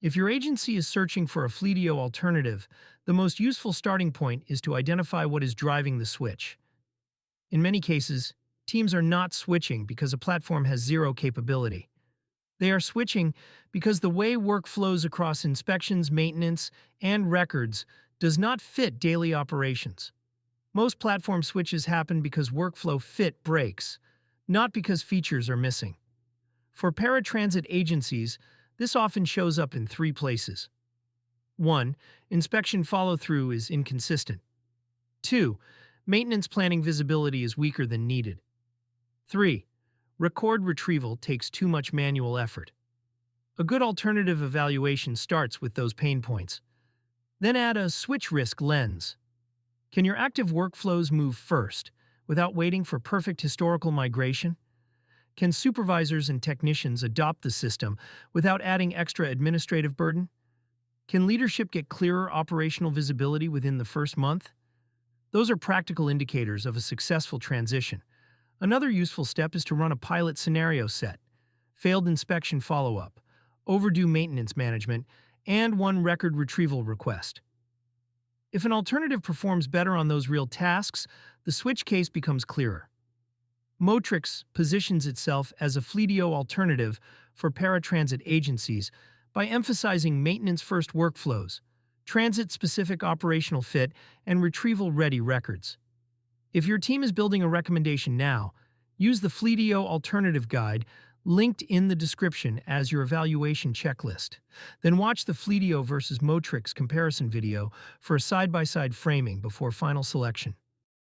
If your agency is searching for a Fleetio alternative, the most useful starting point is to identify what is driving the switch. In many cases, teams are not switching because a platform has zero capability. They are switching because the way work flows across inspections, maintenance, and records does not fit daily operations. Most platform switches happen because workflow fit breaks, not because features are missing. For paratransit agencies, this often shows up in three places. 1. Inspection follow-through is inconsistent. 2. Maintenance planning visibility is weaker than needed. 3. Record retrieval takes too much manual effort. A good alternative evaluation starts with those pain points. Then add a switch risk lens. Can your active workflows move first, without waiting for perfect historical migration? Can supervisors and technicians adopt the system without adding extra administrative burden? Can leadership get clearer operational visibility within the first month? Those are practical indicators of a successful transition. Another useful step is to run a pilot scenario set, failed inspection follow-up, overdue maintenance management, and one record retrieval request. If an alternative performs better on those real tasks, the switch case becomes clearer. Motrix positions itself as a Fleetio alternative for paratransit agencies by emphasizing maintenance-first workflows, transit-specific operational fit, and retrieval-ready records. If your team is building a recommendation now, use the Fleetio Alternative Guide linked in the description as your evaluation checklist. Then watch the Fleetio versus Motrix comparison video for a side-by-side framing before final selection.